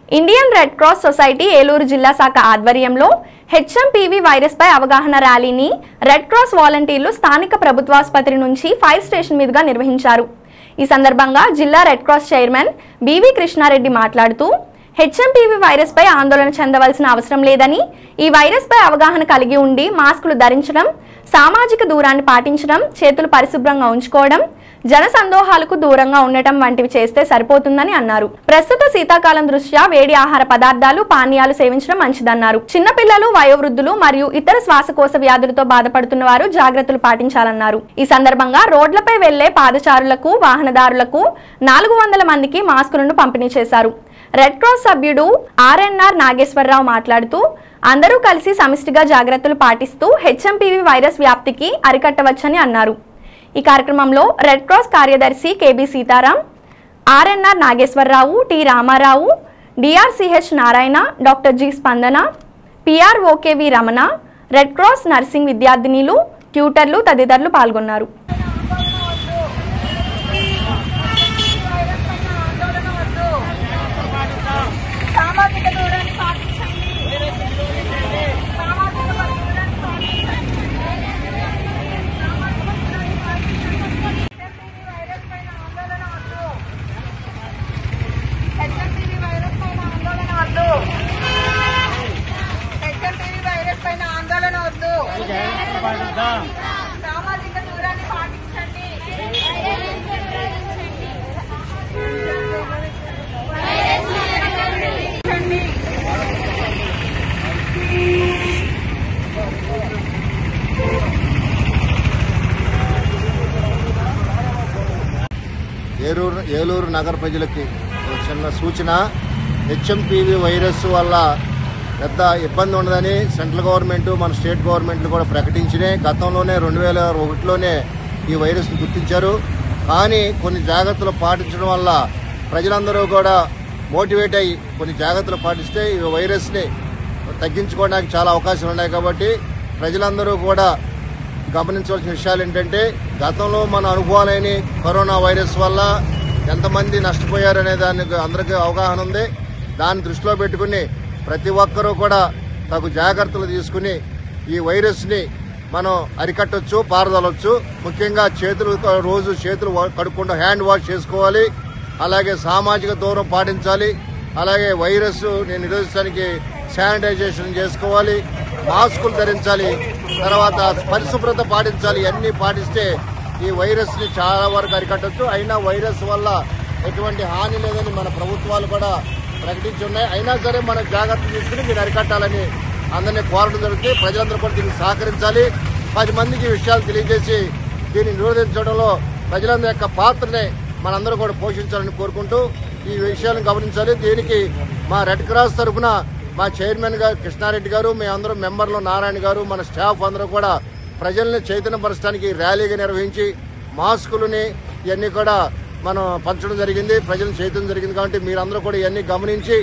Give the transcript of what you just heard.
Indian red cross society Eluru జిల్లా శాఖ ఆధ్వర్యంలో హెచ్ఎంపీవీ వైరస్ పై అవగాహన ర్యాలీని రెడ్ క్రాస్ వాలంటీర్లు స్థానిక ప్రభుత్వాసుపత్రి నుంచి ఫైర్ స్టేషన్ మీదుగా నిర్వహించారు। ఈ సందర్భంగా జిల్లా red cross chairman B V Krishnareddy మాట్లాడుతూ హెచ్ఎంపీవీ వైరస్ పై ఆందోళన చెందవలసిన అవసరం లేదని, ఈ వైరస్ పై అవగాహన కలిగి ఉండి మాస్కులు ధరించడం, సామాజిక దూరాన్ని పాటించడం, చేతులు పరిశుభ్రంగా ఉంచుకోవడం, జనసందోహాలకు దూరంగా ఉండటం వంటివి చేస్తే సరిపోతుందని అన్నారు। ప్రస్తుత శీతాకాలం దృష్ట్యా వేడి ఆహార పదార్థాలు, పానీయాలు సేవించడం మంచిదన్నారు। చిన్నపిల్లలు, వయోవృద్ధులు మరియు ఇతర శ్వాసకోశ వ్యాధులతో బాధపడుతున్న వారు జాగ్రత్తలు పాటించాలన్నారు। ఈ సందర్భంగా రోడ్లపై వెళ్లే పాదచారులకు, వాహనదారులకు 400 మందికి మాస్కులను పంపిణీ చేశారు। రెడ్ క్రాస్ సభ్యుడు ఆర్ఎన్ఆర్ నాగేశ్వరరావు మాట్లాడుతూ అందరూ కలిసి సమిష్టిగా జాగ్రత్తలు పాటిస్తూ హెచ్ఎంపీవీ వైరస్ వ్యాప్తికి అరికట్టవచ్చని అన్నారు। ఈ కార్యక్రమంలో రెడ్ క్రాస్ కార్యదర్శి KB Sitaram, RNR Nageswararao, T Ramarao, డిఆర్సిహెచ్ Narayana, doctor G Spandana, PRO KV Ramana, red cross nursing విద్యార్థినిలు, ట్యూటర్లు తదితరులు పాల్గొన్నారు। సామాజిక దూరాన్ని పాటించండి। ఏలూరు నగర ప్రజలకి చిన్న సూచన, హెచ్ఎంపీవీ వైరస్ వల్ల పెద్ద ఇబ్బంది ఉండదని సెంట్రల్ గవర్నమెంట్, మన స్టేట్ గవర్నమెంట్లు కూడా ప్రకటించినాయి। గతంలోనే 2001లోనే ఈ వైరస్ను గుర్తించారు। కానీ కొన్ని జాగ్రత్తలు పాటించడం వల్ల ప్రజలందరూ కూడా మోటివేట్ అయ్యి కొన్ని జాగ్రత్తలు పాటిస్తే ఈ వైరస్ని తగ్గించుకోవడానికి చాలా అవకాశాలు ఉన్నాయి। కాబట్టి ప్రజలందరూ కూడా గమనించవలసిన విషయాలు ఏంటంటే, గతంలో మన అనుభవాలైన కరోనా వైరస్ వల్ల ఎంతమంది నష్టపోయారనే దానికి అందరికీ అవగాహన ఉంది। దాన్ని దృష్టిలో పెట్టుకుని ప్రతి ఒక్కరూ కూడా తగు జాగ్రత్తలు తీసుకుని ఈ వైరస్ని మనం అరికట్టవచ్చు, పారదలవచ్చు। ముఖ్యంగా రోజు చేతులు కడుక్కుంటూ హ్యాండ్ వాష్ చేసుకోవాలి, అలాగే సామాజిక దూరం పాటించాలి, అలాగే వైరస్ నిరోధించడానికి శానిటైజేషన్ చేసుకోవాలి, మాస్కులు ధరించాలి, తర్వాత పరిశుభ్రత పాటించాలి। ఇవన్నీ పాటిస్తే ఈ వైరస్ని చాలా వరకు అరికట్టవచ్చు। అయినా వైరస్ వల్ల ఎటువంటి హాని లేదని మన ప్రభుత్వాలు కూడా ప్రకటించి ఉన్నాయి। అయినా సరే మనం జాగ్రత్తలు తీసుకుని మీరు అరికట్టాలని అందరినీ కోరడం జరుగుతుంది। ప్రజలందరూ కూడా దీనికి సహకరించాలి, 10 మందికి విషయాలు తెలియజేసి దీన్ని నిరోధించడంలో ప్రజలందరి యొక్క పాత్రని మనందరూ కూడా పోషించాలని కోరుకుంటూ ఈ విషయాలను గమనించాలి। దీనికి మా రెడ్ క్రాస్ తరఫున మా చైర్మన్ గారు కృష్ణారెడ్డి గారు, మేమందరం మెంబర్లు నారాయణ గారు, మన స్టాఫ్ అందరూ కూడా ప్రజల్ని చైతన్యపరచడానికి ర్యాలీగా నిర్వహించి మాస్కులని ఇవన్నీ కూడా మనం పంచడం జరిగింది, ప్రజలను చైతన్యం జరిగింది। కాబట్టి మీరందరూ కూడా ఇవన్నీ గమనించి